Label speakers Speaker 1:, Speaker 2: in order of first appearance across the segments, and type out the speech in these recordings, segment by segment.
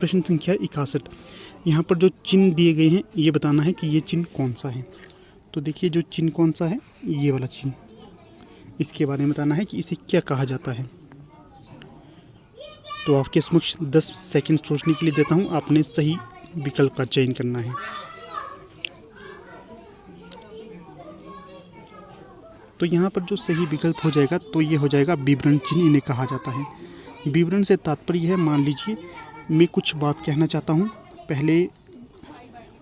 Speaker 1: प्रश्न संख्या 61। यहाँ पर जो चिन्ह दिए गए हैं ये बताना है कि ये चिन्ह कौन सा है। तो देखिए जो चिन्ह कौन सा है, ये वाला चिन्ह, इसके बारे में बताना है कि इसे क्या कहा जाता है। तो आपके समक्ष 10 सेकंड सोचने के लिए देता हूँ, आपने सही विकल्प का चयन करना है। तो यहाँ पर जो सही विकल्प हो जाएगा तो ये हो जाएगा विवरण चिन्ह, इन्हें कहा जाता है। विवरण से तात्पर्य है, मान लीजिए मैं कुछ बात कहना चाहता हूँ, पहले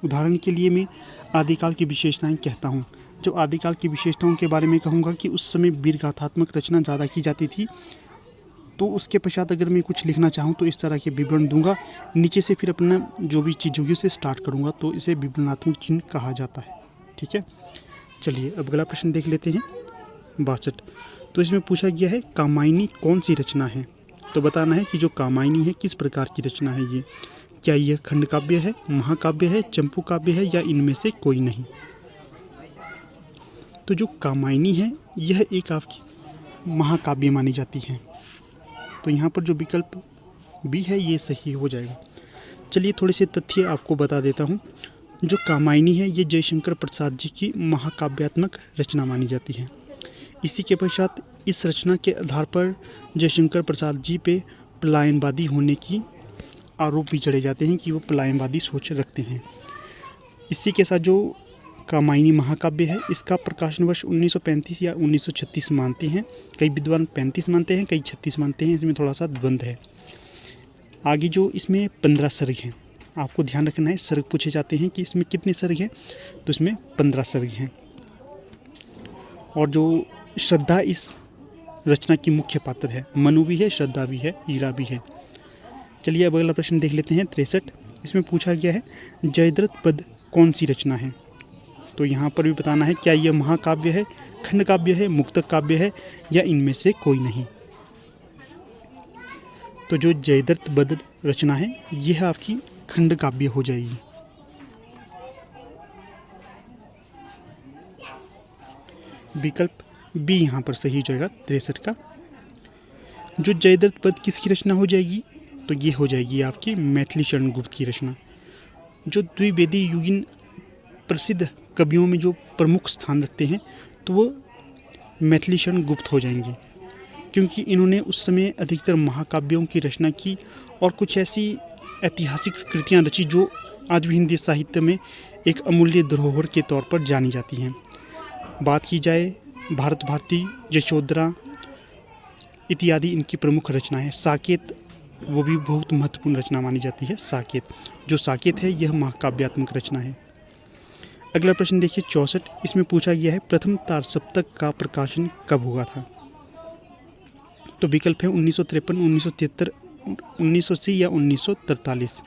Speaker 1: उदाहरण के लिए मैं आदिकाल की विशेषताएं कहता हूँ। जो आदिकाल की विशेषताओं के बारे में कहूँगा कि उस समय वीरगाथात्मक रचना ज़्यादा की जाती थी, तो उसके पश्चात अगर मैं कुछ लिखना चाहूँ तो इस तरह के विवरण दूंगा, नीचे से फिर अपना जो भी चीज़ होगी उसे स्टार्ट करूँगा, तो इसे विवरणात्मक चिन्ह कहा जाता है। ठीक है, चलिए अब अगला प्रश्न देख लेते हैं। 62। तो इसमें पूछा गया है कामायनी कौन सी रचना है। तो बताना है कि जो कामायनी है किस प्रकार की रचना है ये, क्या यह खंड काव्य है, महाकाव्य है, चंपू काव्य है या इनमें से कोई नहीं। तो जो कामायनी है यह एक आपकी महाकाव्य मानी जाती है, तो यहाँ पर जो विकल्प बी है ये सही हो जाएगा। चलिए थोड़े से तथ्य आपको बता देता हूँ। जो कामायनी है ये जयशंकर प्रसाद जी की महाकाव्यात्मक रचना मानी जाती है। इसी के पश्चात इस रचना के आधार पर जयशंकर प्रसाद जी पे पलायनवादी होने की आरोप भी चढ़े जाते हैं कि वो पलायनवादी सोच रखते हैं। इसी के साथ जो कामायनी महाकाव्य है इसका प्रकाशन वर्ष 1935 या 1936 मानते हैं। कई विद्वान 35 मानते हैं, कई 36 मानते हैं, इसमें थोड़ा सा द्वंद्व है। आगे जो इसमें 15 सर्ग हैं, आपको ध्यान रखना है, सर्ग पूछे जाते हैं कि इसमें कितने सर्ग हैं, तो इसमें 15 सर्ग हैं। और जो श्रद्धा इस रचना की मुख्य पात्र है, मनु भी है, श्रद्धा भी है, ईरा भी है। चलिए अब अगला प्रश्न देख लेते हैं। 63। इसमें पूछा गया है जयद्रथ पद कौन सी रचना है। तो यहाँ पर भी बताना है क्या यह महाकाव्य है, खंड काव्य है, मुक्तक काव्य है या इनमें से कोई नहीं। तो जो जयद्रथ पद रचना है यह आपकी खंड काव्य हो जाएगी। विकल्प बी यहाँ पर सही हो जाएगा 63 का। जो जयद्रथ पद किसकी रचना हो जाएगी, तो ये हो जाएगी आपकी मैथिली शरण गुप्त की रचना। जो द्विवेदी युगीन प्रसिद्ध कवियों में जो प्रमुख स्थान रखते हैं तो वो मैथिली शरण गुप्त हो जाएंगे, क्योंकि इन्होंने उस समय अधिकतर महाकाव्यों की रचना की और कुछ ऐसी ऐतिहासिक कृतियाँ रची जो आज भी हिंदी साहित्य में एक अमूल्य धरोहर के तौर पर जानी जाती हैं। बात की जाए भारत भारती, यशोधरा इत्यादि इनकी प्रमुख रचना है। साकेत वो भी बहुत महत्वपूर्ण रचना मानी जाती है। साकेत, जो साकेत है यह महाकाव्यात्मक रचना है। अगला प्रश्न देखिए 64। इसमें पूछा गया है प्रथम तार सप्तक का प्रकाशन कब हुआ था। तो विकल्प है 1953, 1973, 1980 या 1943।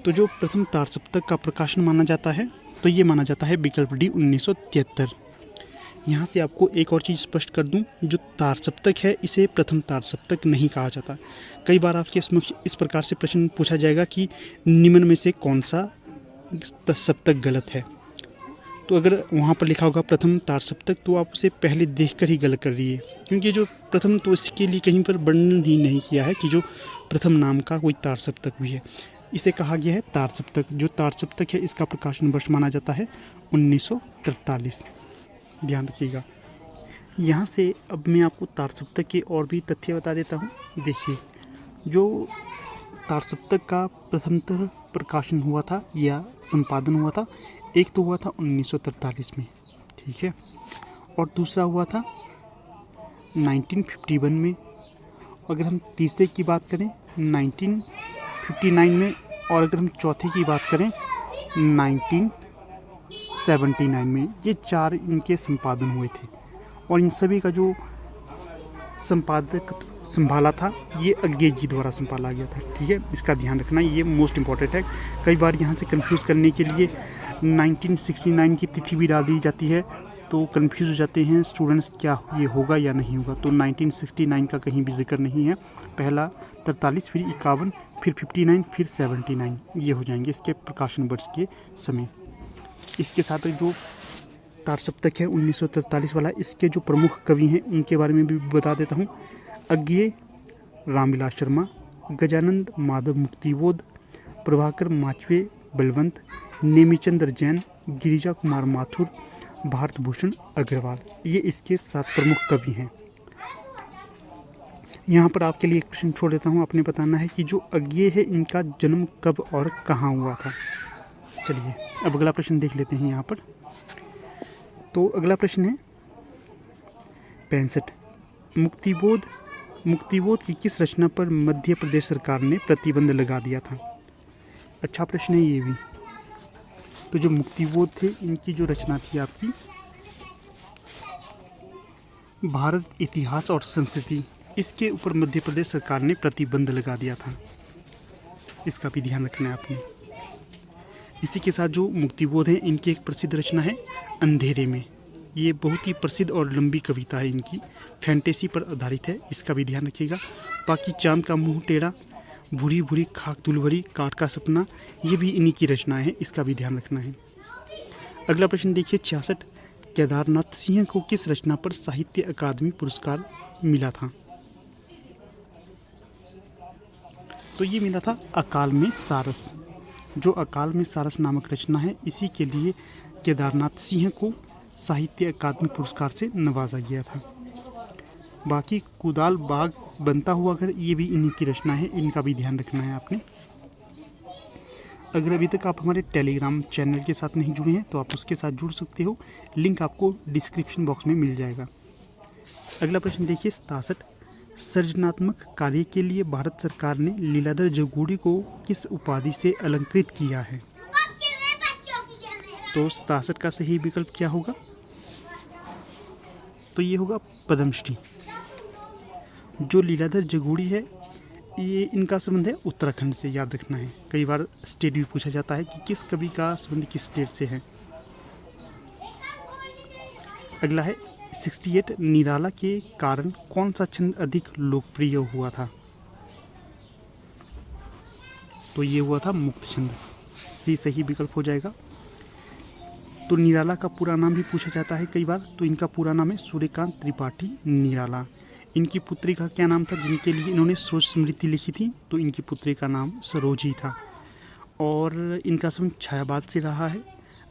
Speaker 1: तो जो प्रथम तार सप्तक का प्रकाशन माना जाता है तो ये माना जाता है विकल्प डी 1973। यहाँ से आपको एक और चीज़ स्पष्ट कर दूं, जो तार सप्तक है इसे प्रथम तार सप्तक नहीं कहा जाता। कई बार आपके समक्ष इस प्रकार से प्रश्न पूछा जाएगा कि निम्न में से कौन सा सप्तक गलत है। तो अगर वहाँ पर लिखा होगा प्रथम तार सप्तक तो आप उसे पहले देखकर ही गलत कर रही है, क्योंकि जो प्रथम तो इसके लिए कहीं पर वर्णन ही नहीं किया है कि जो प्रथम नाम का कोई तार सप्तक भी है। इसे कहा गया है तार सप्तक। जो तार सप्तक है इसका प्रकाशन वर्ष माना जाता है 1943। ध्यान रखिएगा। यहाँ से अब मैं आपको तार सप्तक के और भी तथ्य बता देता हूँ। देखिए जो तार सप्तक का प्रथमतः प्रकाशन हुआ था या संपादन हुआ था, एक तो हुआ था 1943 में, ठीक है, और दूसरा हुआ था 1951 में। अगर हम तीसरे की बात करें 1959 में, और अगर हम चौथे की बात करें 1979 में। ये 4 इनके संपादन हुए थे और इन सभी का जो संपादक संभाला था ये अज्ञे जी द्वारा संभाला गया था। ठीक है, इसका ध्यान रखना, ये मोस्ट इम्पॉर्टेंट है। कई बार यहाँ से कंफ्यूज करने के लिए 1969 की तिथि भी डाल दी जाती है, तो कंफ्यूज हो जाते हैं स्टूडेंट्स क्या ये होगा या नहीं होगा। तो 1969 का कहीं भी जिक्र नहीं है। पहला 43, फिर 51, फिर 59, फिर 79, ये हो जाएंगे इसके प्रकाशन वर्ष के समय। इसके साथ जो तार सप्तक है 1943 वाला, इसके जो प्रमुख कवि हैं उनके बारे में भी बता देता हूँ। अज्ञे रामविलास शर्मा, गजानंद माधव मुक्तिबोध, प्रभाकर माचवे बलवंत, नेमीचंद्र जैन, गिरिजा कुमार माथुर, भारत भूषण अग्रवाल। ये इसके 7 प्रमुख कवि हैं। यहाँ पर आपके लिए एक प्रश्न छोड़ देता हूँ, आपने बताना है कि जो अज्ञेय है इनका जन्म कब और कहाँ हुआ था। चलिए अब अगला प्रश्न देख लेते हैं यहाँ पर। तो अगला प्रश्न है 65। मुक्तिबोध की किस रचना पर मध्य प्रदेश सरकार ने प्रतिबंध लगा दिया था। अच्छा प्रश्न है ये भी। तो जो मुक्तिबोध थे इनकी जो रचना थी आपकी भारत इतिहास और संस्कृति, इसके ऊपर मध्य प्रदेश सरकार ने प्रतिबंध लगा दिया था। इसका भी ध्यान रखना है आपने। इसी के साथ जो मुक्तिबोध है इनकी एक प्रसिद्ध रचना है अंधेरे में। ये बहुत ही प्रसिद्ध और लंबी कविता है इनकी, फैंटेसी पर आधारित है, इसका भी ध्यान रखिएगा। बाकी चांद का मुंह टेढ़ा, भूरी भूरी खाक दुलभरी, काट का सपना, ये भी इन्हीं की रचना है, इसका भी ध्यान रखना है। अगला प्रश्न देखिए 66। केदारनाथ सिंह को किस रचना पर साहित्य अकादमी पुरस्कार मिला था। तो ये मिला था अकाल में सारस। जो अकाल में सारस नामक रचना है इसी के लिए केदारनाथ सिंह को साहित्य अकादमी पुरस्कार से नवाजा गया था। बाकी कुदाल बाग बनता हुआ घर, ये भी इन्हीं की रचना है, इनका भी ध्यान रखना है आपने। अगर अभी तक आप हमारे टेलीग्राम चैनल के साथ नहीं जुड़े हैं तो आप उसके साथ जुड़ सकते हो, लिंक आपको डिस्क्रिप्शन बॉक्स में मिल जाएगा। अगला प्रश्न देखिए 67। सृजनात्मक कार्य के लिए भारत सरकार ने लीलाधर जगूड़ी को किस उपाधि से अलंकृत किया है। तो 67 का सही विकल्प क्या होगा। तो ये होगा पद्मश्री। जो लीलाधर जगूड़ी है ये इनका संबंध है उत्तराखंड से, याद रखना है। कई बार स्टेट भी पूछा जाता है कि किस कवि का संबंध किस स्टेट से है। अगला है 68। निराला के कारण कौन सा छंद अधिक लोकप्रिय हुआ था। तो ये हुआ था मुक्त छंद, सी सही विकल्प हो जाएगा। तो निराला का पूरा नाम भी पूछा जाता है कई बार, तो इनका पूरा नाम है सूर्यकांत त्रिपाठी निराला। इनकी पुत्री का क्या नाम था जिनके लिए इन्होंने सरोज स्मृति लिखी थी। तो इनकी पुत्री का नाम सरोज ही था। और इनका संबंध छायावाद से रहा है।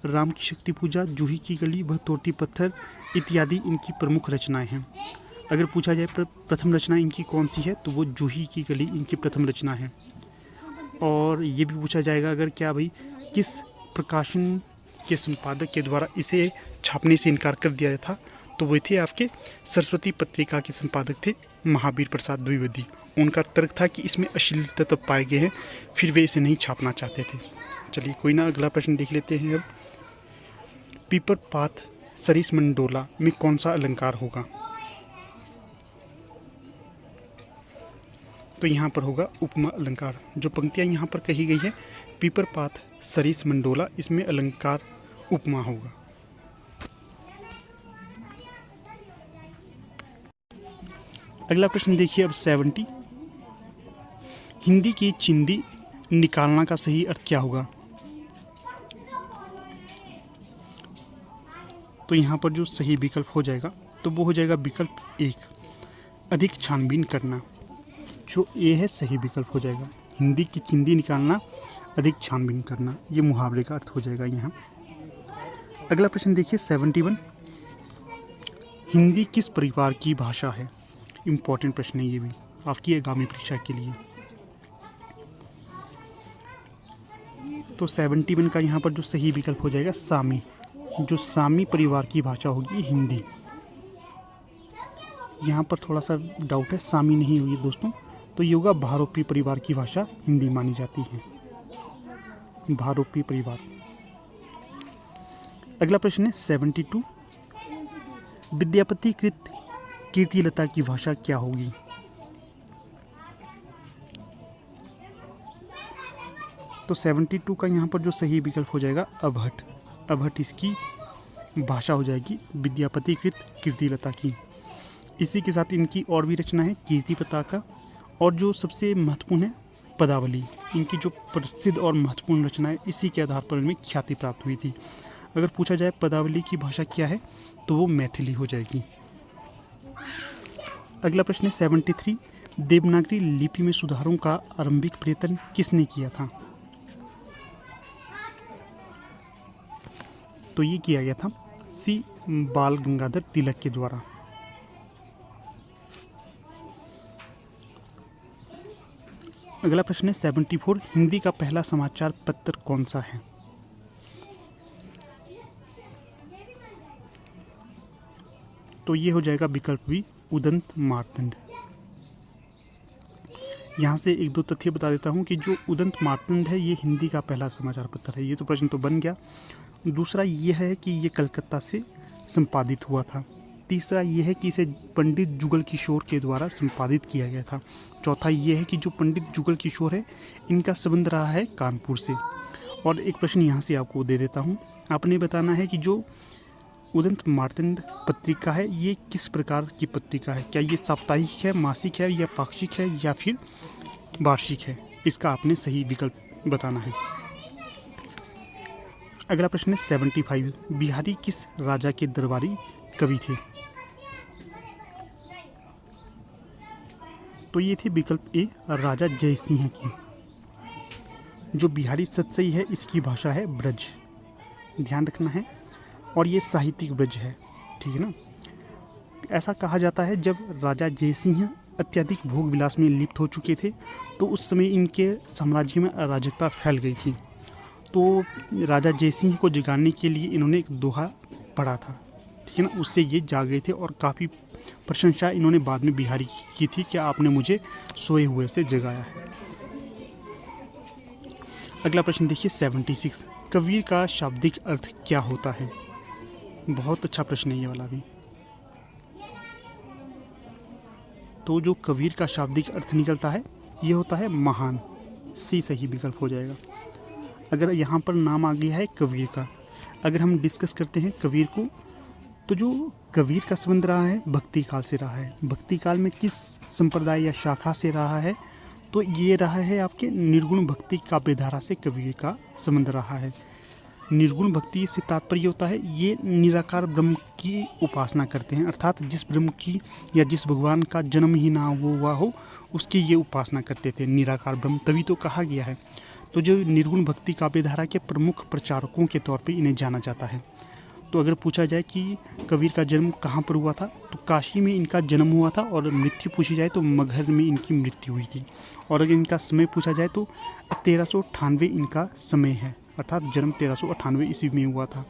Speaker 1: राम की शक्ति पूजा, जूही की गली, वह तोड़ती पत्थर इत्यादि इनकी प्रमुख रचनाएं हैं। अगर पूछा जाए प्रथम रचना इनकी कौन सी है तो वो जूही की गली इनकी प्रथम रचना है। और ये भी पूछा जाएगा अगर क्या भाई किस प्रकाशन के संपादक के द्वारा इसे छापने से इनकार कर दिया था, तो वो थे आपके सरस्वती पत्रिका के संपादक थे महावीर प्रसाद द्विवेदी। उनका तर्क था कि इसमें अश्लील तत्व पाए गए हैं, फिर वे इसे नहीं छापना चाहते थे। चलिए कोई ना, अगला प्रश्न देख लेते हैं अब। पीपर पात सरिस मंडोला में कौन सा अलंकार होगा। तो यहाँ पर होगा उपमा अलंकार। जो पंक्तियाँ यहाँ पर कही गई है पीपर पात सरिस मंडोला, इसमें अलंकार उपमा होगा। अगला प्रश्न देखिए अब 70। हिंदी की चिंदी निकालना का सही अर्थ क्या होगा। तो यहाँ पर जो सही विकल्प हो जाएगा तो वो हो जाएगा विकल्प 1, अधिक छानबीन करना। जो ए है सही विकल्प हो जाएगा। हिंदी की चिंदी निकालना, अधिक छानबीन करना, ये मुहावरे का अर्थ हो जाएगा यहाँ। अगला प्रश्न देखिए 71। हिंदी किस परिवार की भाषा है। इम्पॉर्टेंट प्रश्न है ये भी आपकी आगामी परीक्षा के लिए। तो 71 का यहाँ पर जो सही विकल्प हो जाएगा सामी। जो सामी परिवार की भाषा होगी हिंदी। यहाँ पर थोड़ा सा डाउट है, सामी नहीं हुई दोस्तों, तो ये होगा भारोपी परिवार की भाषा हिंदी मानी जाती है, भारोपी परिवार। अगला प्रश्न है 72। विद्यापति कृत कीर्तिलता की भाषा क्या होगी। तो 72 का यहाँ पर जो सही विकल्प हो जाएगा अभट। अभट इसकी भाषा हो जाएगी विद्यापति कृत कीर्तिलता की। इसी के साथ इनकी और भी रचना है कीर्ति पताका, और जो सबसे महत्वपूर्ण है पदावली। इनकी जो प्रसिद्ध और महत्वपूर्ण रचना है इसी के आधार पर इनमें ख्याति प्राप्त हुई थी। अगर पूछा जाए पदावली की भाषा क्या है तो वो मैथिली हो जाएगी। अगला प्रश्न है 73। देवनागरी लिपि में सुधारों का आरंभिक प्रयत्न किसने किया था? तो ये किया गया था सी बाल गंगाधर तिलक के द्वारा। अगला प्रश्न है 74, हिंदी का पहला समाचार पत्र कौन सा है? तो ये हो जाएगा विकल्प बी, उदंत मार्तंड। यहाँ से एक दो तथ्य बता देता हूँ कि जो उदंत मार्तंड है ये हिंदी का पहला समाचार पत्र है। ये तो प्रश्न तो बन गया। दूसरा ये है कि ये कलकत्ता से संपादित हुआ था। तीसरा ये है कि इसे पंडित जुगल किशोर के द्वारा संपादित किया गया था। चौथा ये है कि जो पंडित जुगल किशोर है इनका संबंध रहा है कानपुर से। और एक प्रश्न यहाँ से आपको दे देता हूँ, आपने बताना है कि जो उदंत मार्तंड पत्रिका है ये किस प्रकार की पत्रिका है। क्या ये साप्ताहिक है, मासिक है या पाक्षिक है या फिर वार्षिक है? इसका आपने सही विकल्प बताना है। अगला प्रश्न है 75, बिहारी किस राजा के दरबारी कवि थे? तो ये थे विकल्प ए, राजा जयसिंह की। जो बिहारी सतसई है इसकी भाषा है ब्रज, ध्यान रखना है। और ये साहित्यिक ब्रज है, ठीक है ना। ऐसा कहा जाता है जब राजा जयसिंह अत्यधिक भोग विलास में लिप्त हो चुके थे तो उस समय इनके साम्राज्य में अराजकता फैल गई थी। तो राजा जयसिंह को जगाने के लिए इन्होंने एक दोहा पढ़ा था, ठीक है ना। उससे ये जाग गए थे और काफ़ी प्रशंसा इन्होंने बाद में बिहारी की थी कि आपने मुझे सोए हुए से जगाया है। अगला प्रश्न देखिए 76, कबीर का शाब्दिक अर्थ क्या होता है? बहुत अच्छा प्रश्न है ये वाला भी। तो जो कबीर का शाब्दिक अर्थ निकलता है ये होता है महान, सी सही विकल्प हो जाएगा। अगर यहाँ पर नाम आ गया है कबीर का, अगर हम डिस्कस करते हैं कबीर को, तो जो कबीर का संबंध रहा है भक्ति काल से रहा है। भक्ति काल में किस संप्रदाय या शाखा से रहा है? तो ये रहा है आपके निर्गुण भक्ति काव्यधारा से कबीर का संबंध रहा है। निर्गुण भक्ति से तात्पर्य होता है ये निराकार ब्रह्म की उपासना करते हैं, अर्थात जिस ब्रह्म की या जिस भगवान का जन्म ही ना हुआ हो उसकी ये उपासना करते थे, निराकार ब्रह्म, तभी तो कहा गया है। तो जो निर्गुण भक्ति काव्यधारा के प्रमुख प्रचारकों के तौर पे इन्हें जाना जाता है। तो अगर पूछा जाए कि कबीर का जन्म कहाँ पर हुआ था, तो काशी में इनका जन्म हुआ था। और मृत्यु पूछी जाए तो मगहर में इनकी मृत्यु हुई थी। और अगर इनका समय पूछा जाए तो 1398 इनका समय है, अर्थात जन्म 1398 ईस्वी में हुआ था।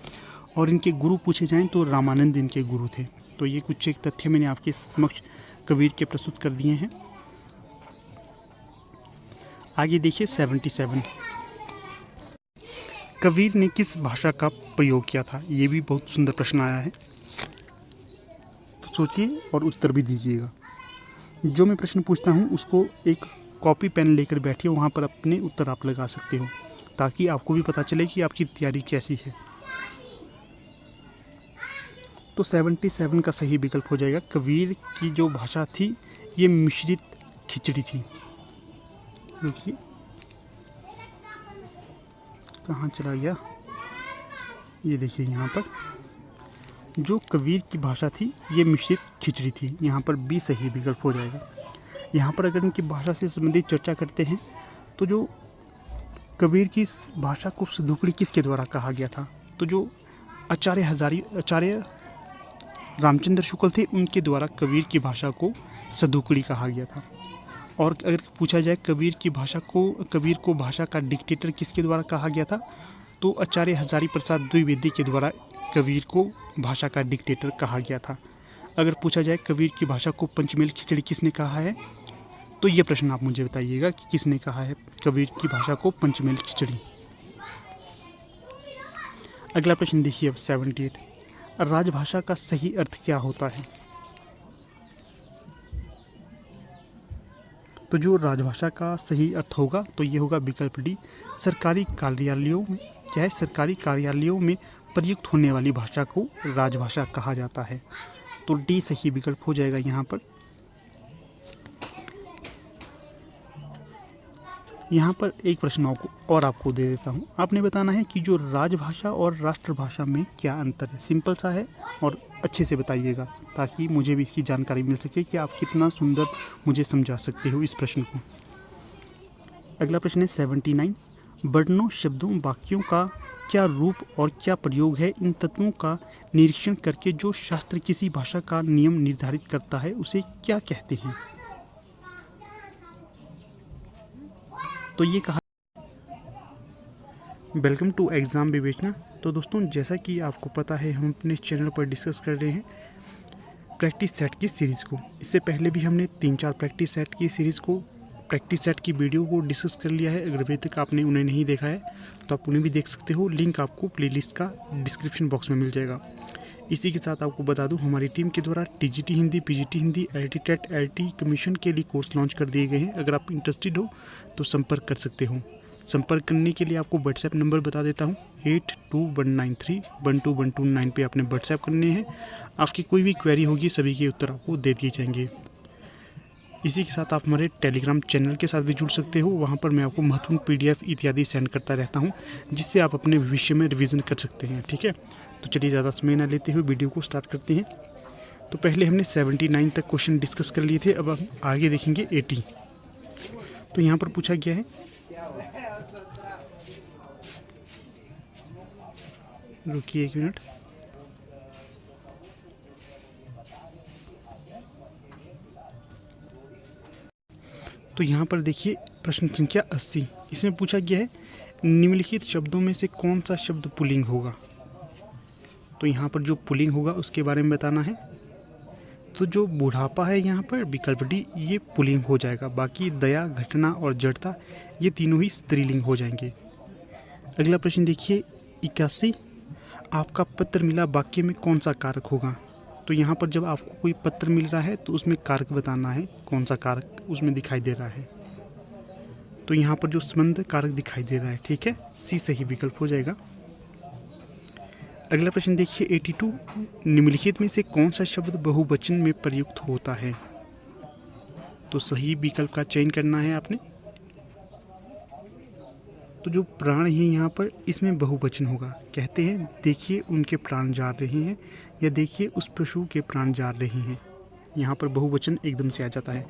Speaker 1: और इनके गुरु पूछे जाएं तो रामानंद इनके गुरु थे। तो ये कुछ एक तथ्य मैंने आपके समक्ष कबीर के प्रस्तुत कर दिए हैं। आगे देखिए 77, कबीर ने किस भाषा का प्रयोग किया था? ये भी बहुत सुंदर प्रश्न आया है, तो सोचिए और उत्तर भी दीजिएगा। जो मैं प्रश्न पूछता हूँ उसको एक कॉपी पेन लेकर बैठिए, वहाँ पर अपने उत्तर आप लगा सकते हो ताकि आपको भी पता चले कि आपकी तैयारी कैसी है। तो 77 का सही विकल्प हो जाएगा, कबीर की जो भाषा थी ये मिश्रित खिचड़ी थी। देखिए कहाँ चला गया, ये देखिए यहाँ पर जो कबीर की भाषा थी ये मिश्रित खिचड़ी थी। यहाँ पर बी सही विकल्प हो जाएगा। यहाँ पर अगर इनकी भाषा से संबंधित चर्चा करते हैं तो जो कबीर की भाषा को सदुकड़ी किसके द्वारा कहा गया था? तो जो आचार्य रामचंद्र शुक्ल थे उनके द्वारा कबीर की भाषा को सदुकड़ी कहा गया था। और अगर पूछा जाए कबीर को भाषा का डिक्टेटर किसके द्वारा कहा गया था? तो आचार्य हजारी प्रसाद द्विवेदी के द्वारा कबीर को भाषा का डिक्टेटर कहा गया था। अगर पूछा जाए कबीर की भाषा को पंचमेल खिचड़ी किसने कहा है, तो ये प्रश्न आप मुझे बताइएगा कि किसने कहा है कबीर की भाषा को पंचमेल खिचड़ी। अगला प्रश्न देखिए अब 78, राजभाषा का सही अर्थ क्या होता है? तो जो राजभाषा का सही अर्थ होगा तो ये होगा विकल्प डी, सरकारी कार्यालयों में क्या है, सरकारी कार्यालयों में प्रयुक्त होने वाली भाषा को राजभाषा कहा जाता है। तो डी सही विकल्प हो जाएगा यहाँ पर। यहाँ पर एक प्रश्न आपको दे देता हूँ। आपने बताना है कि जो राजभाषा और राष्ट्रभाषा में क्या अंतर है। सिंपल सा है और अच्छे से बताइएगा ताकि मुझे भी इसकी जानकारी मिल सके कि आप कितना सुंदर मुझे समझा सकते हो इस प्रश्न को। अगला प्रश्न है 79। वर्णों, शब्दों, वाक्यों का क्या रूप और क्या प्रयोग है। इन तत्वों का निरीक्षण करके जो शास्त्र किसी भाषा का नियम निर्धारित करता है उसे क्या कहते हैं। तो ये कहा। वेलकम टू एग्ज़ाम विवेचना। तो दोस्तों, जैसा कि आपको पता है, हम अपने चैनल पर डिस्कस कर रहे हैं प्रैक्टिस सेट की सीरीज़ को। इससे पहले भी हमने 3-4 प्रैक्टिस सेट की सीरीज़ को, प्रैक्टिस सेट की वीडियो को डिस्कस कर लिया है। अगर अभी तक आपने उन्हें नहीं देखा है तो आप उन्हें भी देख सकते हो। लिंक आपको प्लेलिस्ट का डिस्क्रिप्शन बॉक्स में मिल जाएगा। इसी के साथ आपको बता दूं, हमारी टीम के द्वारा TGT Hindi, PGT Hindi, IIT TET, IIT commission के लिए कोर्स लॉन्च कर दिए गए हैं। अगर आप इंटरेस्टेड हो तो संपर्क कर सकते हो। संपर्क करने के लिए आपको व्हाट्सएप नंबर बता देता हूँ। 8219312129 पे आपने व्हाट्सएप करने हैं। आपकी कोई भी क्वेरी होगी सभी के उत्तर आपको दे दिए जाएंगे। इसी के साथ आप हमारे टेलीग्राम चैनल के साथ भी जुड़ सकते हो। वहाँ पर मैं आपको महत्वपूर्ण PDF इत्यादि सेंड करता रहता हूँ, जिससे आप अपने भविष्य में रिवीजन कर सकते हैं। ठीक है, तो चलिए ज़्यादा समय ना लेते हुए वीडियो को स्टार्ट करते हैं। तो पहले हमने 79 तक क्वेश्चन डिस्कस कर लिए थे। अब हम आगे देखेंगे 80। तो यहाँ पर पूछा गया है, रुकिए 1 मिनट। तो यहाँ पर देखिए प्रश्न संख्या 80। इसमें पूछा गया है निम्नलिखित शब्दों में से कौन सा शब्द पुल्लिंग होगा। तो यहाँ पर जो पुल्लिंग होगा उसके बारे में बताना है। तो जो बुढ़ापा है यहाँ पर विकल्प डी, ये पुल्लिंग हो जाएगा। बाकी दया, घटना और जड़ता ये तीनों ही स्त्रीलिंग हो जाएंगे। अगला प्रश्न देखिए 81। आपका पत्र मिला वाक्य में कौन सा कारक होगा। तो यहाँ पर जब आपको कोई पत्र मिल रहा है तो उसमें कारक बताना है, कौन सा कारक उसमें दिखाई दे रहा है। तो यहाँ पर जो संबंध कारक दिखाई दे रहा है, ठीक है, सी सही विकल्प हो जाएगा। अगला प्रश्न देखिए 82। निम्नलिखित में से कौन सा शब्द बहुवचन में प्रयुक्त होता है। तो सही विकल्प का चयन करना है आपने। तो जो प्राण है यहाँ पर, इसमें बहुवचन होगा। कहते हैं देखिए उनके प्राण जा रहे हैं, या देखिए उस पशु के प्राण जा रहे हैं। यहाँ पर बहुवचन एकदम से आ जाता है।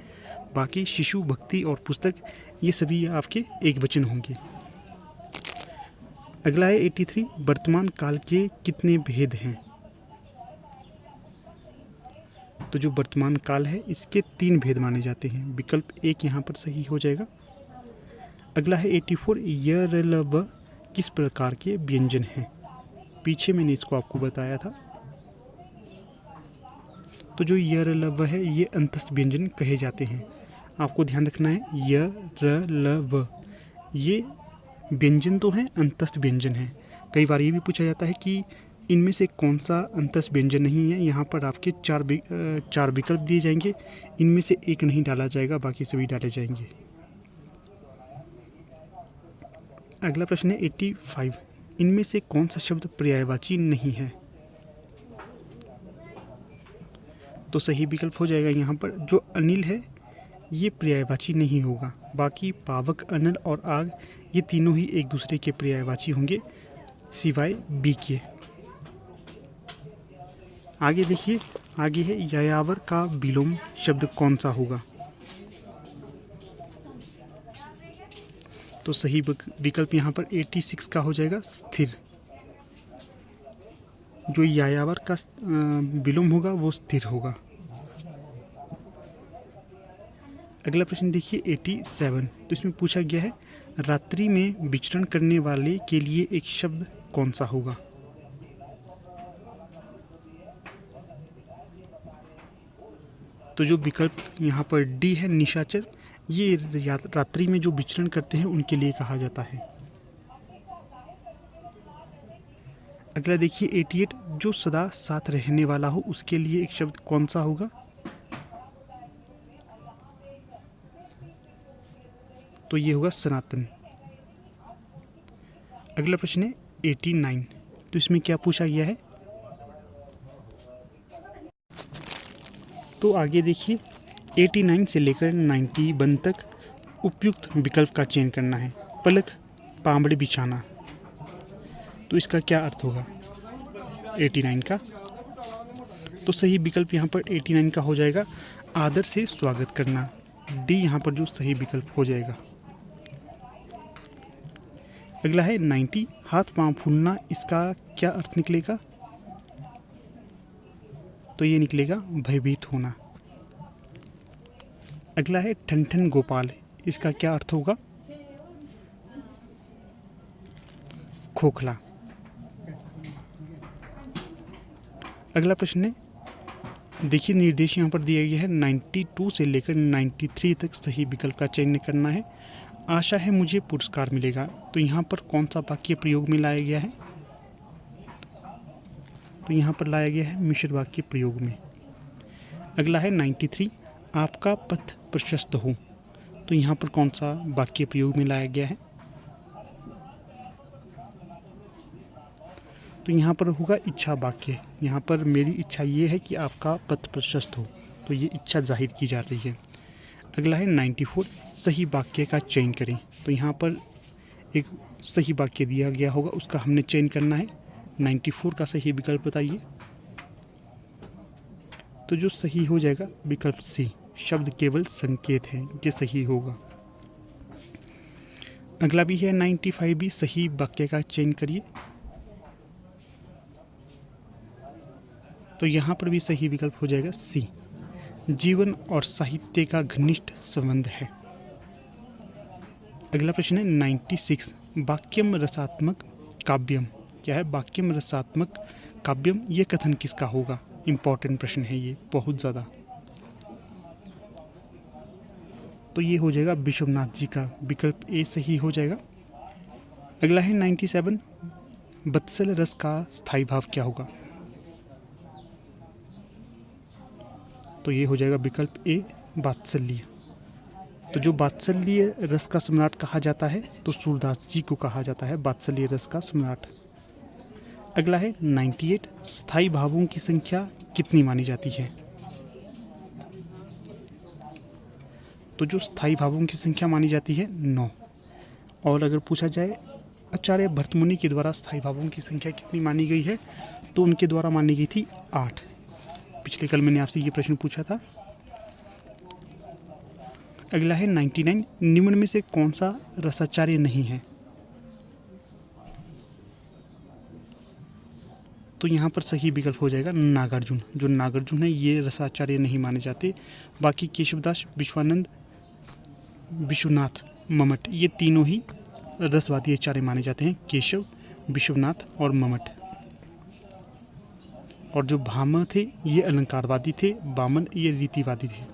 Speaker 1: बाकी शिशु, भक्ति और पुस्तक ये सभी आपके एक वचन होंगे। अगला है 83। वर्तमान काल के कितने भेद हैं। तो जो वर्तमान काल है इसके 3 भेद माने जाते हैं। विकल्प 1 यहाँ पर सही हो जाएगा। अगला है 84। य, र, ल, व किस प्रकार के व्यंजन हैं। पीछे मैंने इसको आपको बताया था। तो जो य, र, ल, व है ये अंतस्थ व्यंजन कहे जाते हैं। आपको ध्यान रखना है, य, र, ल, व ये व्यंजन तो हैं, अंतस्थ व्यंजन हैं। कई बार ये भी पूछा जाता है कि इनमें से कौन सा अंतस्थ व्यंजन नहीं है। यहाँ पर आपके 4 विकल्प दिए जाएंगे। इनमें से एक नहीं डाला जाएगा, बाकी सभी डाले जाएंगे। अगला प्रश्न है 85। इनमें से कौन सा शब्द पर्यायवाची नहीं है। तो सही विकल्प हो जाएगा यहाँ पर जो अनिल है ये पर्यायवाची नहीं होगा। बाकी पावक, अनल और आग ये तीनों ही एक दूसरे के पर्यायवाची होंगे सिवाय बी के। आगे देखिए, आगे है यायावर का विलोम शब्द कौन सा होगा। तो सही विकल्प यहाँ पर 86 का हो जाएगा स्थिर। जो यायावर का विलोम होगा वो स्थिर होगा। अगला प्रश्न देखिए 87। तो इसमें पूछा गया है रात्रि में विचरण करने वाले के लिए एक शब्द कौन सा होगा। तो जो विकल्प यहाँ पर डी है निशाचर, ये रात्रि में जो विचरण करते हैं उनके लिए कहा जाता है। अगला देखिए 88। जो सदा साथ रहने वाला हो उसके लिए एक शब्द कौन सा होगा। तो ये होगा सनातन। अगला प्रश्न है 89। तो इसमें क्या पूछा गया है। तो आगे देखिए 89 से लेकर 91 तक उपयुक्त विकल्प का चयन करना है। पलक पामड़े बिछाना, तो इसका क्या अर्थ होगा 89 का? तो सही विकल्प यहाँ पर 89 का हो जाएगा आदर से स्वागत करना। डी यहाँ पर जो सही विकल्प हो जाएगा। अगला है 90 हाथ पांव फूलना, इसका क्या अर्थ निकलेगा? तो ये निकलेगा भयभीत होना। अगला है ठन ठन गोपाल, इसका क्या अर्थ होगा? खोखला। अगला प्रश्न है, देखिए निर्देश यहाँ पर दिया गया है 92 से लेकर 93 तक सही विकल्प का चयन करना है। आशा है मुझे पुरस्कार मिलेगा, तो यहाँ पर कौन सा वाक्य प्रयोग में लाया गया है? तो यहाँ पर लाया गया है मिश्र वाक्य प्रयोग में। अगला है 93 आपका पथ प्रशस्त हो, तो यहाँ पर कौन सा वाक्य प्रयोग में लाया गया है? तो यहाँ पर होगा इच्छा वाक्य। यहाँ पर मेरी इच्छा ये है कि आपका पथ प्रशस्त हो, तो ये इच्छा जाहिर की जा रही है। अगला है 94 सही वाक्य का चयन करें, तो यहाँ पर एक सही वाक्य दिया गया होगा, उसका हमने चयन करना है। 94 का सही विकल्प बताइए। तो जो सही हो जाएगा विकल्प सी, शब्द केवल संकेत है, ये सही होगा। अगला भी है 95 भी सही वाक्य का चयन करिए, तो यहाँ पर भी सही विकल्प हो जाएगा सी, जीवन और साहित्य का घनिष्ठ संबंध है। अगला प्रश्न है 96 वाक्यम रसात्मक काव्यम, क्या है वाक्यम रसात्मक काव्यम, ये कथन किसका होगा? इंपॉर्टेंट प्रश्न है ये बहुत ज़्यादा। तो ये हो जाएगा विश्वनाथ जी का, विकल्प ए सही हो जाएगा। अगला है 97 वत्सल रस का स्थायी भाव क्या होगा? तो ये हो जाएगा विकल्प ए वात्सल्य। तो जो वात्सल्य रस का सम्राट कहा जाता है, तो सूरदास जी को कहा जाता है वात्सल्य रस का सम्राट। अगला है 98 स्थायी भावों की संख्या कितनी मानी जाती है? तो जो स्थायी भावों की संख्या मानी जाती है 9। और अगर पूछा जाए आचार्य भरतमुनि के द्वारा स्थायी भावों की संख्या कितनी मानी गई है, तो उनके द्वारा मानी गई थी 8। पिछले कल मैंने आपसे ये प्रश्न पूछा था। अगला है 99 निम्न में से कौन सा रसाचार्य नहीं है? तो यहाँ पर सही विकल्प हो जाएगा नागार्जुन। जो नागार्जुन है ये रसाचार्य नहीं माने जाते। बाकी केशवदास, विश्वानंद, विश्वनाथ, ममट, ये तीनों ही रसवादी आचार्य माने जाते हैं, केशव, विश्वनाथ और ममट। और जो भामा थे ये अलंकारवादी थे, वामन ये रीतिवादी थे।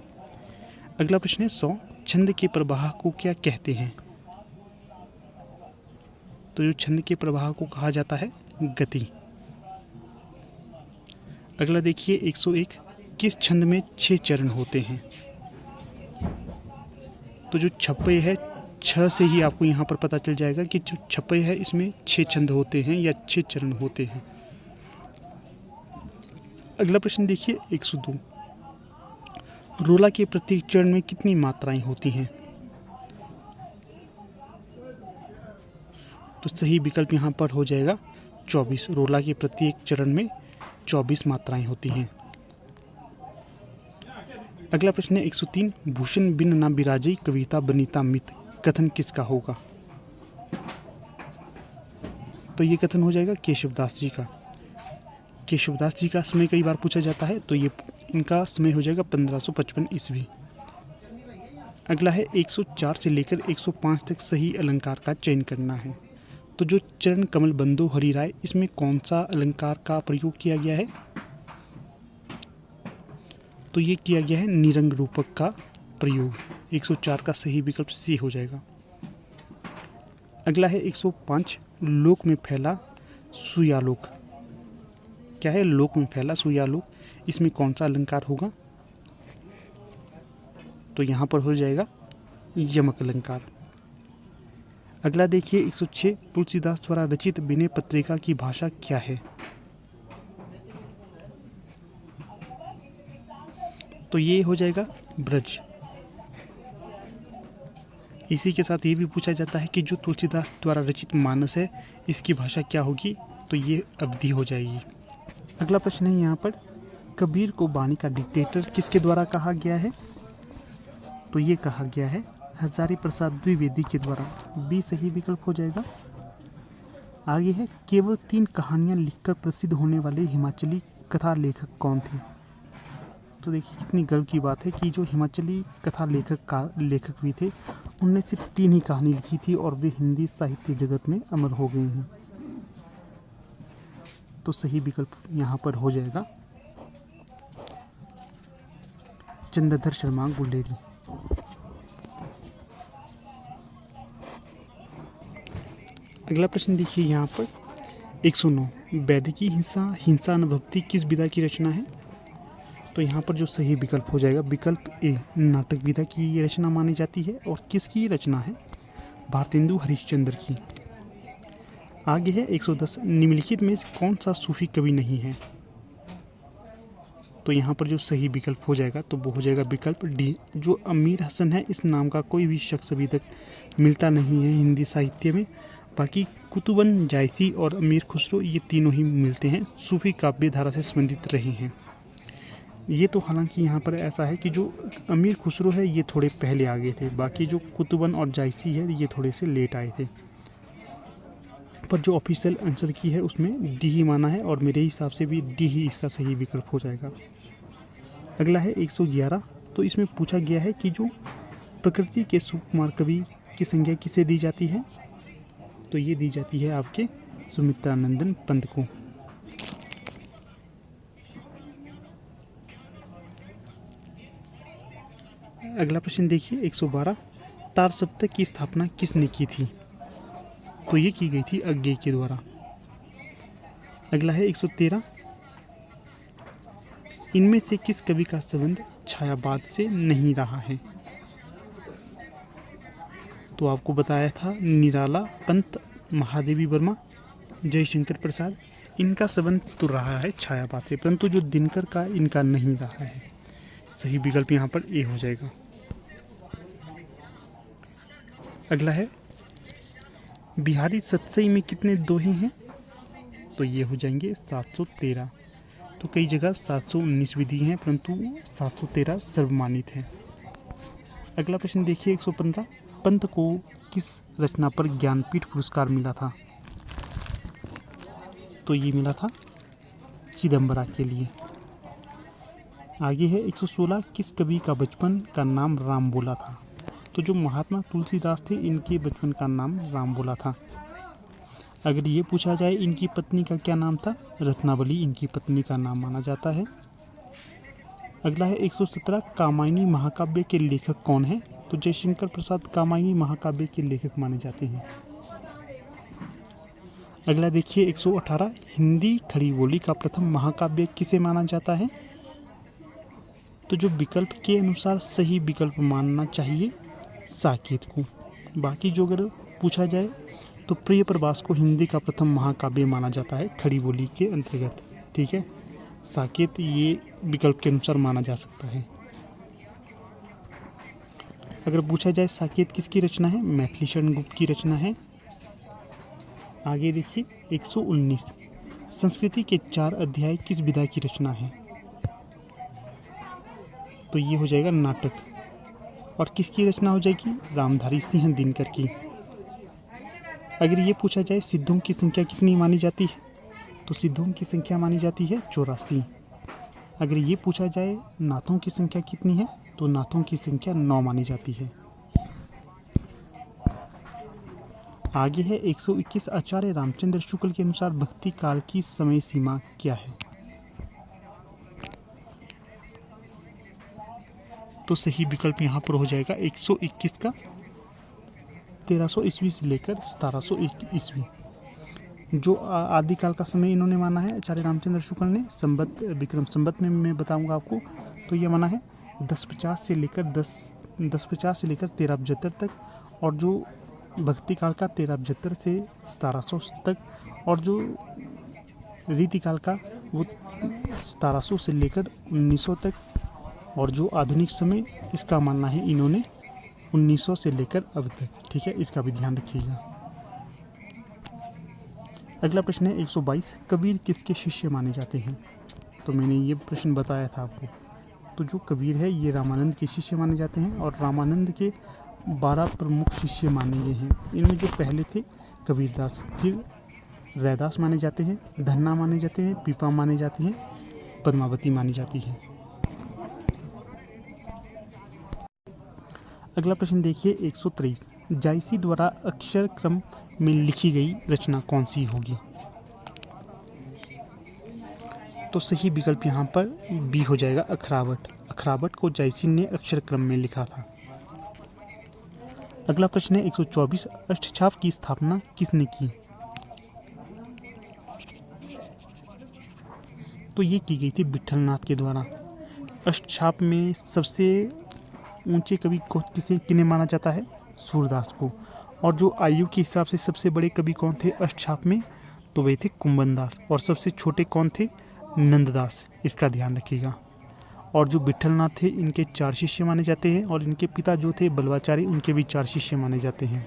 Speaker 1: अगला प्रश्न है 100 छंद के प्रवाह को क्या कहते हैं? तो जो छंद के प्रवाह को कहा जाता है गति। अगला देखिए 101 किस छंद में 6 चरण होते हैं? तो जो छप्पय है 6 से ही आपको यहाँ पर पता चल जाएगा कि जो छप्पय है इसमें 6 छंद होते हैं या 6 चरण होते हैं। अगला प्रश्न देखिए 102 रोला के प्रत्येक चरण में कितनी मात्राएं होती हैं? तो सही विकल्प यहाँ पर हो जाएगा 24। रोला के प्रत्येक चरण में 24 मात्राएं होती हैं। अगला प्रश्न है 103 भूषण बिन ना बिराजई कविता बनीता मित, कथन किसका होगा? तो ये कथन हो जाएगा केशवदास जी का। केशवदास जी का समय कई बार पूछा जाता है, तो ये इनका समय हो जाएगा 1555 ईस्वी। अगला है 104 से लेकर 105 तक सही अलंकार का चयन करना है। तो जो चरण कमल बंदो हरिराय, इसमें कौन सा अलंकार का प्रयोग किया गया है? तो ये किया गया है निरंग रूपक का प्रयोग। 104 का सही विकल्प सी हो जाएगा। अगला है 105 लोक में फैला सुयालोक, क्या है लोक में फैला सुयालोक, इसमें कौन सा अलंकार होगा? तो यहाँ पर हो जाएगा यमक अलंकार। अगला देखिए 106 तुलसीदास द्वारा रचित विनय पत्रिका की भाषा क्या है? तो ये हो जाएगा ब्रज। इसी के साथ ये भी पूछा जाता है कि जो तुलसीदास द्वारा रचित मानस है इसकी भाषा क्या होगी, तो ये अवधि हो जाएगी। अगला प्रश्न है यहाँ पर, कबीर को वाणी का डिक्टेटर किसके द्वारा कहा गया है, तो ये कहा गया है हजारी प्रसाद द्विवेदी के द्वारा। बी सही विकल्प हो जाएगा। आगे है, केवल 3 कहानियाँ लिखकर प्रसिद्ध होने वाले हिमाचली कथा लेखक कौन थे। तो देखिए कितनी गर्व की बात है कि जो हिमाचली कथा लेखक भी थे उनने सिर्फ 3 ही कहानी लिखी थी और वे हिंदी साहित्य जगत में अमर हो गए हैं। तो सही विकल्प यहाँ पर हो जाएगा चंद्रधर शर्मा गुलेरी। अगला प्रश्न देखिए यहाँ पर 109, वैदिकी हिंसा अनुभक्ति किस विधा की रचना है। तो यहाँ पर जो सही विकल्प हो जाएगा विकल्प ए, नाटक विधा की ये रचना मानी जाती है। और किसकी रचना है, भारतेंदु हरिश्चंद्र की। आगे है 110, निम्नलिखित में कौन सा सूफी कवि नहीं है। तो यहाँ पर जो सही विकल्प हो जाएगा तो वो हो जाएगा विकल्प डी, जो अमीर हसन है इस नाम का कोई भी शख्स अभी तक मिलता नहीं है हिंदी साहित्य में। बाकी कुतुबन, जायसी और अमीर खुसरो ये तीनों ही मिलते हैं, सूफी काव्य धारा से संबंधित रहे हैं। ये तो हालांकि यहाँ पर ऐसा है कि जो अमीर खुसरो है ये थोड़े पहले आ गए थे, बाकी जो कुतुबन और जायसी है ये थोड़े से लेट आए थे। पर जो ऑफिशियल आंसर की है उसमें डी ही माना है और मेरे हिसाब से भी डी ही इसका सही विकल्प हो जाएगा। अगला है 111, तो इसमें पूछा गया है कि जो प्रकृति के सुकुमार कवि की संज्ञा किसे दी जाती है। तो ये दी जाती है आपके सुमित्रानंदन पंत को। अगला प्रश्न देखिए 112, तार सप्तक की स्थापना किसने की थी। तो ये की गई थी अज्ञेय के द्वारा। अगला है 113, इनमें से किस कवि का संबंध छायावाद से नहीं रहा है। तो आपको बताया था निराला, पंत, महादेवी वर्मा, जयशंकर प्रसाद, इनका संबंध तो रहा है छायावाद से, परंतु जो दिनकर का इनका नहीं रहा है। सही विकल्प यहाँ पर ए हो जाएगा। अगला है, बिहारी सतसई में कितने दोहे हैं। तो ये हो जाएंगे 713। तो कई जगह 719 भी दी हैं परंतु 713 सर्वमानित है। अगला प्रश्न देखिए 115, पंत को किस रचना पर ज्ञानपीठ पुरस्कार मिला था। तो ये मिला था चिदम्बरा के लिए। आगे है 116, किस कवि का बचपन का नाम राम बोला था। तो जो महात्मा तुलसीदास थे इनके बचपन का नाम राम बोला था। अगर ये पूछा जाए इनकी पत्नी का क्या नाम था, रत्नावली इनकी पत्नी का नाम माना जाता है। अगला है 117, कामायनी महाकाव्य के लेखक कौन है। तो जयशंकर प्रसाद कामायनी महाकाव्य के लेखक माने जाते हैं। अगला देखिए 118, हिंदी खड़ी बोली का प्रथम महाकाव्य किसे माना जाता है। तो जो विकल्प के अनुसार सही विकल्प मानना चाहिए साकेत को। बाकी जो अगर पूछा जाए तो प्रिय प्रवास को हिंदी का प्रथम महाकाव्य माना जाता है खड़ी बोली के अंतर्गत। ठीक है, साकेत ये विकल्प के अनुसार माना जा सकता है। अगर पूछा जाए साकेत किसकी रचना है, मैथिली शरण गुप्त की रचना है। आगे देखिए 119, संस्कृति के 4 अध्याय किस विधा की रचना है। तो ये हो जाएगा नाटक। और किसकी रचना हो जाएगी, रामधारी सिंह दिनकर की। अगर ये पूछा जाए सिद्धों की संख्या कितनी मानी जाती है, तो सिद्धों की संख्या मानी जाती है 84। अगर ये पूछा जाए नाथों की संख्या कितनी है, तो नाथों की संख्या 9 मानी जाती है। आगे है 121, आचार्य रामचंद्र शुक्ल के अनुसार भक्ति काल की समय सीमा क्या है। तो सही विकल्प यहाँ पर हो जाएगा 121 का 1300 ईस्वी से लेकर 1701 ईस्वी। जो आदिकाल का समय इन्होंने माना है आचार्य रामचंद्र शुक्ल ने, संवत विक्रम संवत में मैं बताऊंगा आपको। तो ये माना है 1050 से लेकर 1375 तक, और जो भक्ति काल का 1375 से 1700 तक, और जो रीतिकाल का वो 1700 से लेकर 1900 तक, और जो आधुनिक समय इसका मानना है इन्होंने 1900 से लेकर अब तक, ठीक है, इसका भी ध्यान रखिएगा। अगला प्रश्न है 122, कबीर किसके शिष्य माने जाते हैं? तो मैंने ये प्रश्न बताया था आपको। तो जो कबीर है ये रामानंद के शिष्य माने जाते हैं और रामानंद के 12 प्रमुख शिष्य माने गए हैं। इनमें जो पहले थे कबीरदास, फिर रैदास माने जाते हैं, धन्ना माने जाते हैं, पीपा माने जाते हैं, पद्मावती मानी जाती है। अगला प्रश्न देखिए 123, जायसी द्वारा अक्षर क्रम में लिखी गई रचना कौन सी होगी? तो सही विकल्प यहाँ पर बी हो जाएगा, अखरावट। अखरावट को जायसी ने अक्षर क्रम में लिखा था। अगला प्रश्न है 124, अष्टछाप की स्थापना किसने की? तो ये की गई थी विट्ठलनाथ के द्वारा। अष्टछाप में सबसे ऊंचे कवि को किन्हें माना जाता है? सूरदास को। और जो आयु के हिसाब से सबसे बड़े कवि कौन थे अष्टछाप में? तो वे थे कुंभनदास। और सबसे छोटे कौन थे? नंददास। इसका ध्यान रखिएगा। और जो विट्ठलनाथ थे इनके 4 शिष्य माने जाते हैं और इनके पिता जो थे बल्वाचारी, उनके भी 4 शिष्य माने जाते हैं।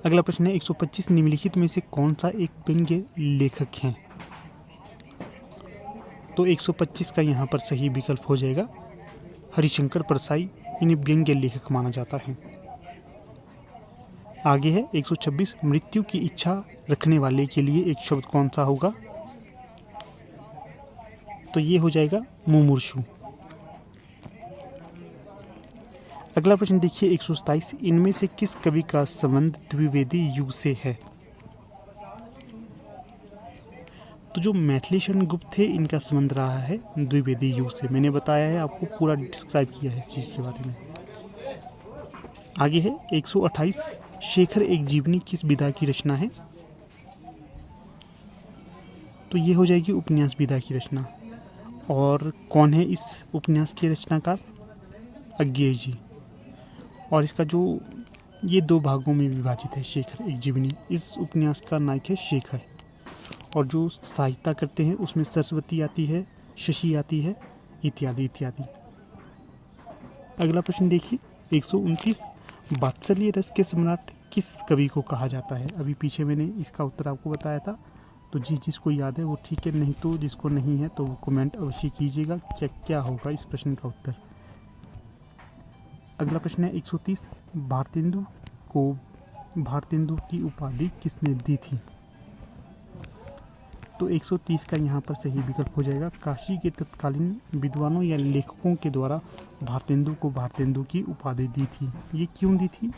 Speaker 1: अगला प्रश्न है 125, निम्नलिखित में से कौन सा एक व्यंग्य लेखक है? तो 125 का यहाँ पर सही विकल्प हो जाएगा हरिशंकर परसाई। इन्हें व्यंग्य लेखक माना जाता है। आगे है 126, मृत्यु की इच्छा रखने वाले के लिए एक शब्द कौन सा होगा? तो ये हो जाएगा मुमूर्षु। अगला प्रश्न देखिए 127, इनमें से किस कवि का संबंध द्विवेदी युग से है? तो जो मैथिली शरण गुप्त थे इनका संबंध रहा है द्विवेदी युग से। मैंने बताया है आपको, पूरा डिस्क्राइब किया है इस चीज़ के बारे में। आगे है 128, शेखर एक जीवनी किस विधा की रचना है? तो ये हो जाएगी उपन्यास विधा की रचना। और कौन है इस उपन्यास के रचनाकार? अज्ञेय जी। और इसका जो ये 2 भागों में विभाजित है शेखर एक जीवनी। इस उपन्यास का नायक है शेखर और जो सहायता करते हैं उसमें सरस्वती आती है, शशि आती है, इत्यादि इत्यादि। अगला प्रश्न देखिए 129, वात्सल्य रस के सम्राट किस कवि को कहा जाता है? अभी पीछे मैंने इसका उत्तर आपको बताया था। तो जिसको याद है वो ठीक है, नहीं तो जिसको नहीं है तो वो कमेंट अवश्य कीजिएगा क्या होगा इस प्रश्न का उत्तर। अगला प्रश्न है 130, भारतेंदु को भारतेंदु की उपाधि किसने दी थी? तो 130 का यहाँ पर सही विकल्प हो जाएगा काशी के तत्कालीन विद्वानों या लेखकों के द्वारा भारतेंदु को भारतेंदु की उपाधि दी थी। ये क्यों दी थी?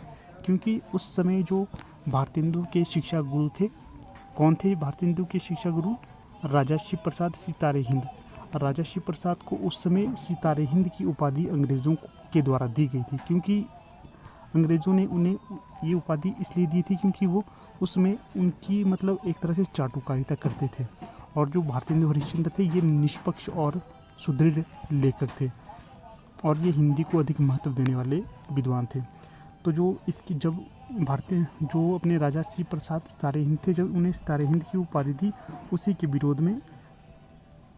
Speaker 1: क्योंकि उस समय जो भारतेंदु के शिक्षा गुरु थे, कौन थे भारतेंदु के शिक्षा गुरु? राजा शिव प्रसाद सितारे हिंद। राजा शिव प्रसाद को उस समय सितारे हिंद की उपाधि अंग्रेज़ों के द्वारा दी गई थी, क्योंकि अंग्रेज़ों ने उन्हें ये उपाधि इसलिए दी थी क्योंकि वो उसमें उनकी मतलब एक तरह से चाटुकारिता करते थे। और जो भारतेंदु हरिश्चंद्र थे ये निष्पक्ष और सुदृढ़ लेखक थे और ये हिंदी को अधिक महत्व देने वाले विद्वान थे। तो जो इसकी जब भारतीय जो अपने राजा शिव प्रसाद सितारे हिंद थे, जब उन्हें सितारे हिंद की उपाधि दी, उसी के विरोध में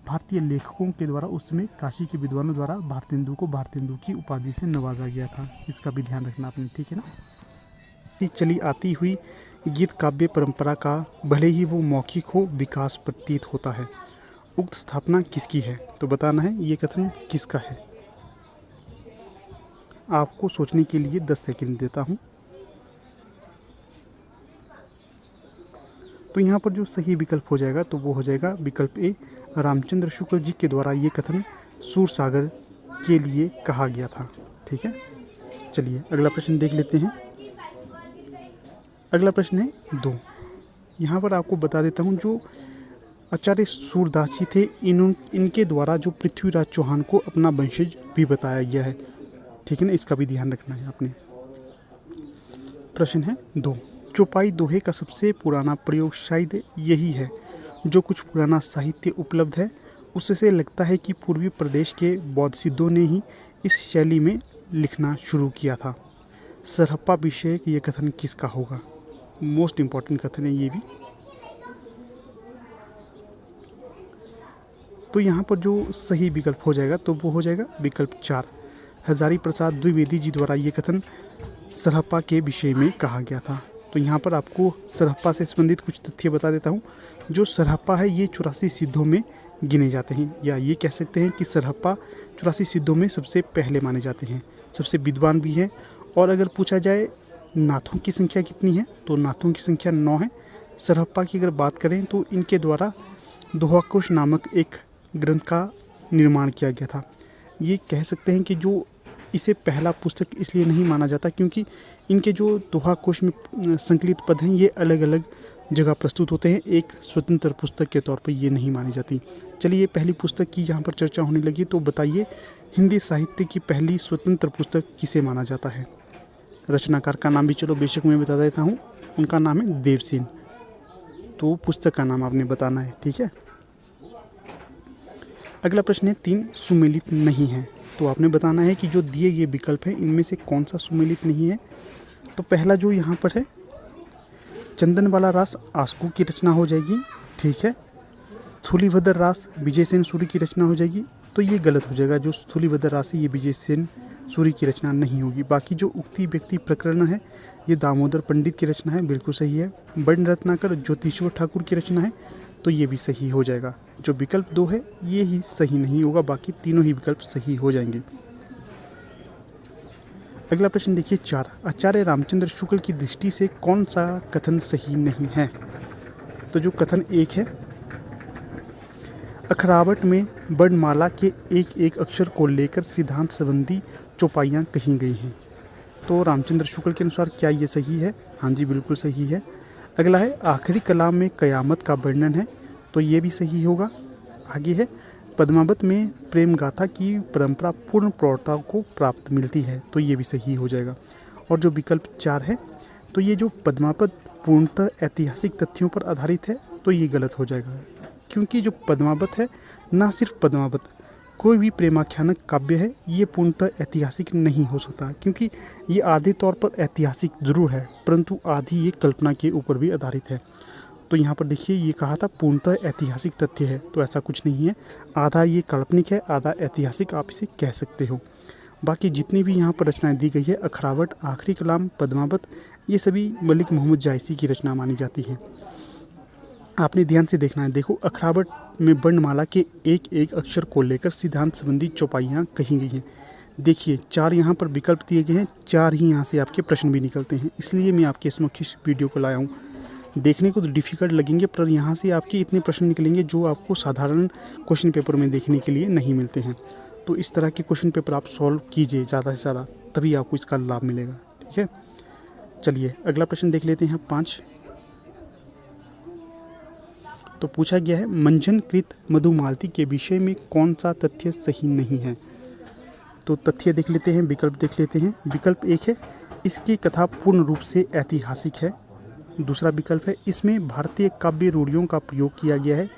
Speaker 1: भारतीय लेखकों के द्वारा उस समय काशी के विद्वानों द्वारा भारतेंदु को भारतेंदु की उपाधि से नवाजा गया था। इसका भी ध्यान रखना आपने, ठीक है ना। चली आती हुई गीत काव्य परंपरा का भले ही वो मौखिक हो विकास प्रतीत होता है। उक्त स्थापना किसकी है? तो बताना है ये कथन किसका है। आपको सोचने के लिए 10 सेकंड देता हूँ। तो यहाँ पर जो सही विकल्प हो जाएगा तो वो हो जाएगा विकल्प ए, रामचंद्र शुक्ल जी के द्वारा ये कथन सूरसागर के लिए कहा गया था। ठीक है, चलिए अगला प्रश्न देख लेते हैं। अगला प्रश्न है 2। यहाँ पर आपको बता देता हूँ, जो आचार्य सूरदास जी थे इनके द्वारा जो पृथ्वीराज चौहान को अपना वंशज भी बताया गया है। ठीक है ना, इसका भी ध्यान रखना है आपने। प्रश्न है 2। चौपाई दोहे का सबसे पुराना प्रयोग शायद यही है। जो कुछ पुराना साहित्य उपलब्ध है उससे लगता है कि पूर्वी प्रदेश के बौद्ध सिद्धों ने ही इस शैली में लिखना शुरू किया था। सरहप्पा विषयक ये कथन किसका होगा? मोस्ट इम्पॉर्टेंट कथन है ये भी। तो यहाँ पर जो सही विकल्प हो जाएगा तो वो हो जाएगा विकल्प 4, हजारी प्रसाद द्विवेदी जी द्वारा ये कथन सरहप्पा के विषय में कहा गया था। तो यहाँ पर आपको सरहप्पा से संबंधित कुछ तथ्य बता देता हूँ। जो सरहप्पा है ये 84 सिद्धों में गिने जाते हैं, या ये कह सकते हैं कि सरहप्पा 84 सिद्धों में सबसे पहले माने जाते हैं, सबसे विद्वान भी हैं। और अगर पूछा जाए नाथों की संख्या कितनी है, तो नाथों की संख्या 9 है। सरहप्पा की अगर बात करें तो इनके द्वारा दोहा-कोश नामक एक ग्रंथ का निर्माण किया गया था। ये कह सकते हैं कि जो इसे पहला पुस्तक इसलिए नहीं माना जाता क्योंकि इनके जो दोहा-कोश में संकलित पद हैं ये अलग अलग जगह प्रस्तुत होते हैं, एक स्वतंत्र पुस्तक के तौर पर ये नहीं मानी जाती। चलिए पहली पुस्तक की यहाँ पर चर्चा होने लगी, तो बताइए हिंदी साहित्य की पहली स्वतंत्र पुस्तक किसे माना जाता है। रचनाकार का नाम भी चलो बेशक मैं बता देता हूँ, उनका नाम है देवसेन। तो पुस्तक का नाम आपने बताना है, ठीक है। अगला प्रश्न है 3 सुमेलित नहीं है, तो आपने बताना है कि जो दिए गए विकल्प हैं इनमें से कौन सा सुमेलित नहीं है। तो पहला जो यहाँ पर है चंदन वाला रास आस्कू की रचना हो जाएगी, ठीक है। स्थूलीभद्र रास विजय सेन सूरी की रचना हो जाएगी, तो ये गलत हो जाएगा। जो स्थूलीभद्र रास है ये विजय सेन सूरी की रचना नहीं होगी। बाकी जो उक्ति व्यक्ति प्रकरण है ये दामोदर पंडित की रचना है, बिल्कुल सही है। बर्ण रत्नाकर ज्योतिश्वर ठाकुर की रचना है, तो ये भी सही हो जाएगा। जो विकल्प 2 है ये ही सही नहीं होगा, बाकी तीनों ही विकल्प सही हो जाएंगे। अगला प्रश्न देखिए 4, आचार्य रामचंद्र शुक्ल की दृष्टि से कौन सा कथन सही नहीं है। तो जो कथन 1 है, अखरावट में वर्णमाला के एक एक अक्षर को लेकर सिद्धांत संबंधी चौपाइयाँ कही गई हैं। तो रामचंद्र शुक्ल के अनुसार क्या ये सही है? हाँ जी, बिल्कुल सही है। अगला है आखिरी कलाम में कयामत का वर्णन है, तो ये भी सही होगा। आगे है पद्मावत में प्रेम गाथा की परंपरा पूर्ण प्रौढ़ता को प्राप्त मिलती है, तो ये भी सही हो जाएगा। और जो विकल्प 4 है, तो ये जो पद्मावत पूर्णतः ऐतिहासिक तथ्यों पर आधारित है, तो ये गलत हो जाएगा। क्योंकि जो पद्मावत है, ना सिर्फ पद्मावत, कोई भी प्रेमाख्यानक काव्य है ये पूर्णतः ऐतिहासिक नहीं हो सकता, क्योंकि ये आधे तौर पर ऐतिहासिक जरूर है परंतु आधी ये कल्पना के ऊपर भी आधारित है। तो यहाँ पर देखिए ये कहा था पूर्णतः ऐतिहासिक तथ्य है, तो ऐसा कुछ नहीं है। आधा ये काल्पनिक है, आधा ऐतिहासिक आप इसे कह सकते हो। बाकी जितनी भी यहाँ पर रचनाएं दी गई है, अखरावट, आखिरी कलाम, पद्मावत, ये सभी मलिक मोहम्मद जायसी की रचना मानी जाती है। आपने ध्यान से देखना है। देखो अखरावट में वर्णमाला के एक एक अक्षर को लेकर सिद्धांत संबंधी चौपाइयाँ कही गई हैं। देखिए 4 यहाँ पर विकल्प दिए गए हैं, 4 ही यहाँ से आपके प्रश्न भी निकलते हैं, इसलिए मैं आपके समक्ष इस वीडियो को लाया हूँ। देखने को तो डिफ़िकल्ट लगेंगे पर यहाँ से आपके इतने प्रश्न निकलेंगे जो आपको साधारण क्वेश्चन पेपर में देखने के लिए नहीं मिलते हैं। तो इस तरह के क्वेश्चन पेपर आप सॉल्व कीजिए ज़्यादा से ज़्यादा, तभी आपको इसका लाभ मिलेगा, ठीक है। चलिए अगला प्रश्न देख लेते हैं 5। तो पूछा गया है मंजनकृत मधुमालती के विषय में कौन सा तथ्य सही नहीं है। तो तथ्य देख लेते हैं, विकल्प देख लेते हैं। विकल्प 1 है इसकी कथा पूर्ण रूप से ऐतिहासिक है। दूसरा विकल्प है इसमें भारतीय काव्य रूढ़ियों का प्रयोग किया गया है।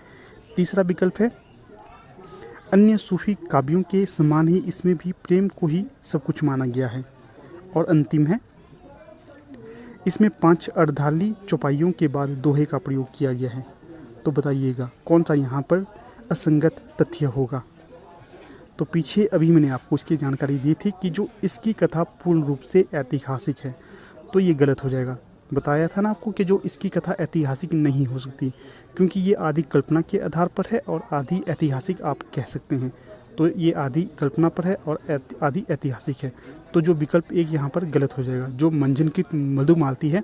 Speaker 1: तीसरा विकल्प है अन्य सूफी काव्यों के समान ही इसमें भी प्रेम को ही सब कुछ माना गया है। और अंतिम है इसमें 5 अर्धाली चौपाइयों के बाद दोहे का प्रयोग किया गया है। तो बताइएगा कौन सा यहाँ पर असंगत तथ्य होगा। तो पीछे अभी मैंने आपको इसकी जानकारी दी थी कि जो इसकी कथा पूर्ण रूप से ऐतिहासिक है, तो ये गलत हो जाएगा। बताया था ना आपको कि जो इसकी कथा ऐतिहासिक नहीं हो सकती, क्योंकि ये आधी कल्पना के आधार पर है और आधी ऐतिहासिक आप कह सकते हैं। तो ये आधी कल्पना पर है और आधी ऐतिहासिक है। तो जो विकल्प 1 यहाँ पर गलत हो जाएगा। जो मंजनकृत मधुमालती है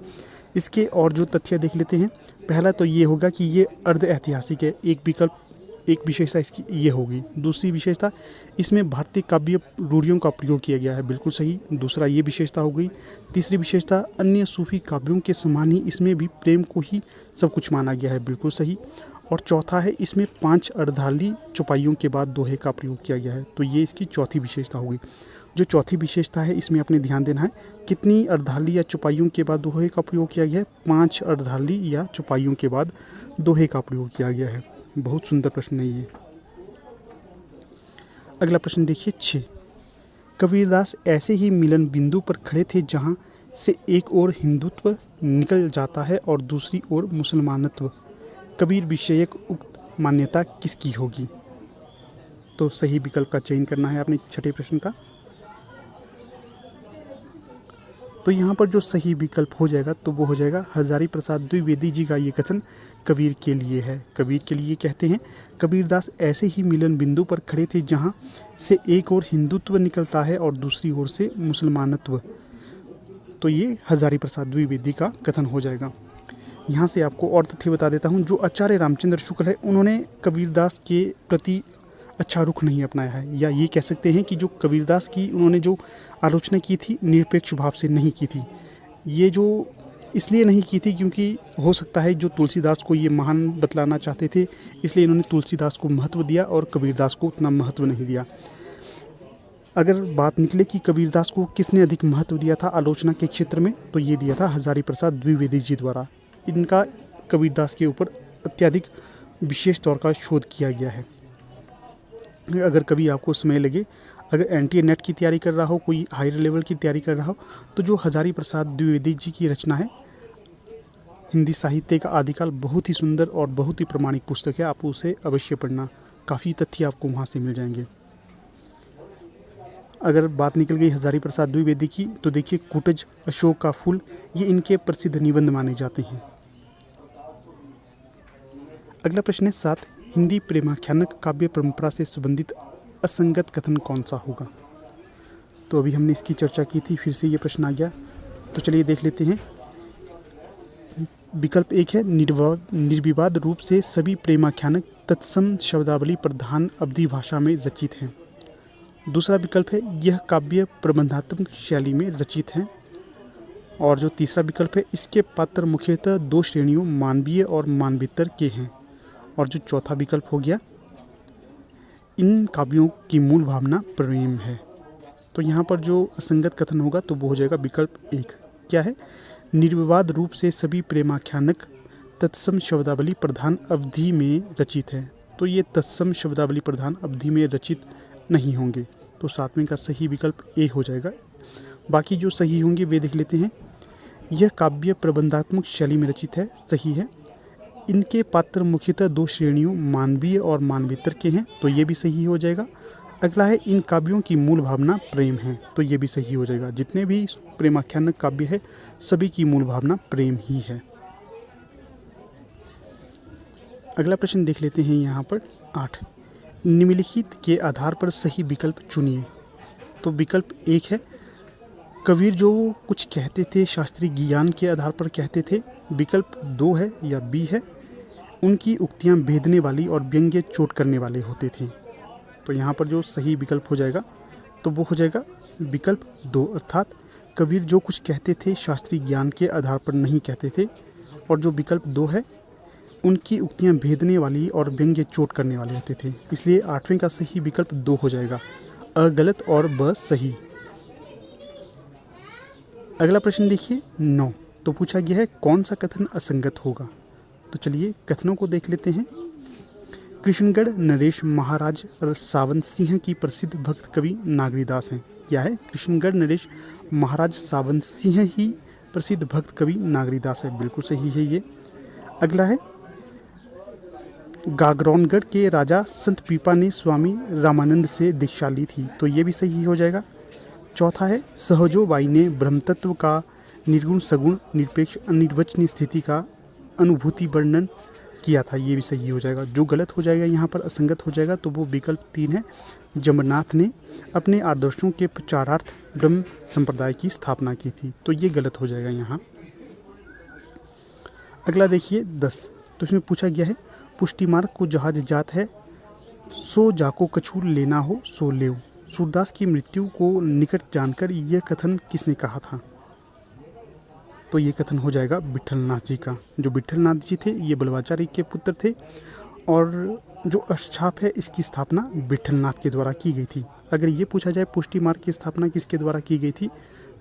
Speaker 1: इसके और जो तथ्य देख लेते हैं। पहला तो ये होगा कि ये अर्ध ऐतिहासिक है, एक विशेषता इसकी ये होगी। दूसरी विशेषता इसमें भारतीय काव्य रूढ़ियों का प्रयोग किया गया है, बिल्कुल सही, दूसरा ये विशेषता हो गई। तीसरी विशेषता अन्य सूफी काव्यों के समान ही इसमें भी प्रेम को ही सब कुछ माना गया है, बिल्कुल सही। और चौथा है इसमें 5 अर्धाली चौपाइयों के बाद दोहे का प्रयोग किया गया है, तो ये इसकी चौथी विशेषता होगी। जो चौथी विशेषता है इसमें अपने ध्यान देना है कितनी अर्धाली या चौपाइयों के बाद दोहे का प्रयोग किया गया है। 5 अर्धाली या चौपाइयों के बाद दोहे का प्रयोग किया गया है। बहुत सुंदर प्रश्न है ये। अगला प्रश्न देखिए 6। कबीरदास ऐसे ही मिलन बिंदु पर खड़े थे जहाँ से एक ओर हिंदुत्व निकल जाता है और दूसरी ओर मुसलमानत्व। कबीर विषयक उक्त मान्यता किसकी होगी। तो सही विकल्प का चयन करना है आपने छठे प्रश्न का। तो यहाँ पर जो सही विकल्प हो जाएगा तो वो हो जाएगा हजारी प्रसाद द्विवेदी जी का ये कथन कबीर के लिए है। कबीर के लिए कहते हैं, कबीरदास ऐसे ही मिलन बिंदु पर खड़े थे जहाँ से एक ओर हिंदुत्व निकलता है और दूसरी ओर से मुसलमानत्व। तो ये हजारी प्रसाद द्विवेदी का कथन हो जाएगा। यहाँ से आपको और तथ्य बता देता हूँ, जो आचार्य रामचंद्र शुक्ल है उन्होंने कबीरदास के प्रति अच्छा रुख नहीं अपनाया है, या ये कह सकते हैं कि जो कबीरदास की उन्होंने जो आलोचना की थी निरपेक्ष भाव से नहीं की थी। ये जो इसलिए नहीं की थी क्योंकि हो सकता है जो तुलसीदास को ये महान बतलाना चाहते थे, इसलिए इन्होंने तुलसीदास को महत्व दिया और कबीरदास को उतना महत्व नहीं दिया। अगर बात निकले कि कबीरदास को किसने अधिक महत्व दिया था आलोचना के क्षेत्र में, तो ये दिया था हजारी प्रसाद द्विवेदी जी द्वारा। इनका कबीरदास के ऊपर अत्यधिक विशेष तौर का शोध किया गया है। अगर कभी आपको समय लगे, अगर एनटीए नेट की तैयारी कर रहा हो, कोई हायर लेवल की तैयारी कर रहा हो, तो जो हजारी प्रसाद द्विवेदी जी की रचना है हिंदी साहित्य का आदिकाल, बहुत ही सुंदर और बहुत ही प्रामाणिक पुस्तक है। आप उसे अवश्य पढ़ना, काफ़ी तथ्य आपको वहाँ से मिल जाएंगे। अगर बात निकल गई हजारी प्रसाद द्विवेदी की, तो देखिए कुटज, अशोक का फूल, ये इनके प्रसिद्ध निबंध माने जाते हैं। अगला प्रश्न है 7, हिंदी प्रेमाख्यानक काव्य परंपरा से संबंधित असंगत कथन कौन सा होगा। तो अभी हमने इसकी चर्चा की थी, फिर से ये प्रश्न आ गया, तो चलिए देख लेते हैं। विकल्प 1 है, निर्विवाद रूप से सभी प्रेमाख्यानक तत्सम शब्दावली प्रधान अवधी भाषा में रचित हैं। दूसरा विकल्प है, यह काव्य प्रबंधात्मक शैली में रचित हैं। और जो तीसरा विकल्प है, इसके पात्र मुख्यतः 2 श्रेणियों मानवीय और मानवेतर के हैं। और जो चौथा विकल्प हो गया, इन काव्यों की मूल भावना प्रेम है। तो यहाँ पर जो असंगत कथन होगा तो वो हो जाएगा विकल्प 1। क्या है, निर्विवाद रूप से सभी प्रेमाख्यानक तत्सम शब्दावली प्रधान अवधि में रचित है। तो ये तत्सम शब्दावली प्रधान अवधि में रचित नहीं होंगे, तो 7वें का सही विकल्प ए हो जाएगा। बाकी जो सही होंगे वे देख लेते हैं। यह काव्य प्रबंधात्मक शैली में रचित है, सही है। इनके पात्र मुख्यतः 2 श्रेणियों मानवीय और मानवेतर के हैं, तो ये भी सही हो जाएगा। अगला है, इन काव्यों की मूल भावना प्रेम है, तो ये भी सही हो जाएगा। जितने भी प्रेमाख्यानक काव्य है सभी की मूल भावना प्रेम ही है। अगला प्रश्न देख लेते हैं यहाँ पर 8, निम्नलिखित के आधार पर सही विकल्प चुनिए। तो विकल्प 1 है, कबीर जो कुछ कहते थे शास्त्रीय ज्ञान के आधार पर कहते थे। विकल्प 2 है या बी है, उनकी उक्तियाँ भेदने वाली और व्यंग्य चोट करने वाले होते थे। तो यहाँ पर जो सही विकल्प हो जाएगा तो वो हो जाएगा विकल्प 2, अर्थात कबीर जो कुछ कहते थे शास्त्रीय ज्ञान के आधार पर नहीं कहते थे। और जो विकल्प 2 है, उनकी उक्तियाँ भेदने वाली और व्यंग्य चोट करने वाले होते थे। इसलिए 8वें का सही विकल्प 2 हो जाएगा, अ गलत और ब सही। अगला प्रश्न देखिए 9, तो पूछा गया है कौन सा कथन असंगत होगा। तो चलिए कथनों को देख लेते हैं। कृष्णगढ़ नरेश महाराज सावन सिंह की प्रसिद्ध भक्त कवि नागरीदास हैं। क्या है, कृष्णगढ़ नरेश महाराज सावन सिंह ही प्रसिद्ध भक्त कवि नागरीदास है, बिल्कुल सही है ये। अगला है, गागरौनगढ़ के राजा संत पीपा ने स्वामी रामानंद से दीक्षा ली थी, तो ये भी सही हो जाएगा। चौथा है, सहजो बाई ने ब्रह्मतत्व का निर्गुण सगुण निरपेक्ष अनिर्वचनीय स्थिति का अनुभूति वर्णन किया था, ये भी सही हो जाएगा। जो गलत हो जाएगा यहाँ पर असंगत हो जाएगा तो वो विकल्प 3 है, जमनाथ ने अपने आदर्शों के प्रचारार्थ ब्रह्म संप्रदाय की स्थापना की थी, तो ये गलत हो जाएगा यहाँ। अगला देखिए 10, तो इसमें पूछा गया है, पुष्टि मार्ग को जहाज जात है, सो जाको कछू लेना हो सो लेव। सूरदास की मृत्यु को निकट जानकर यह कथन किसने कहा था। तो ये कथन हो जाएगा विट्ठलनाथ जी का। जो विट्ठलनाथ जी थे ये बलवाचारी के पुत्र थे, और जो अष्टछाप है इसकी स्थापना विट्ठलनाथ के द्वारा की गई थी। अगर ये पूछा जाए पुष्टि मार्ग की स्थापना किसके द्वारा की गई थी,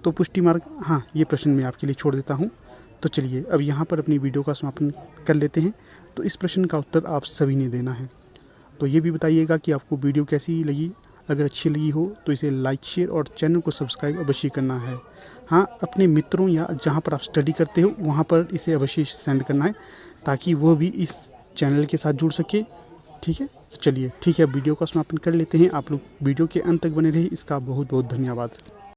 Speaker 1: तो पुष्टि मार्ग, हाँ, ये प्रश्न मैं आपके लिए छोड़ देता हूँ। तो चलिए अब यहाँ पर अपनी वीडियो का समापन कर लेते हैं। तो इस प्रश्न का उत्तर आप सभी ने देना है। तो ये भी बताइएगा कि आपको वीडियो कैसी लगी। अगर अच्छी लगी हो तो इसे लाइक, शेयर और चैनल को सब्सक्राइब अवश्य करना है। हाँ, अपने मित्रों या जहाँ पर आप स्टडी करते हो वहाँ पर इसे अवश्य सेंड करना है, ताकि वो भी इस चैनल के साथ जुड़ सके। ठीक है, तो चलिए ठीक है, वीडियो का समापन कर लेते हैं। आप लोग वीडियो के अंत तक बने रहे, इसका बहुत बहुत धन्यवाद।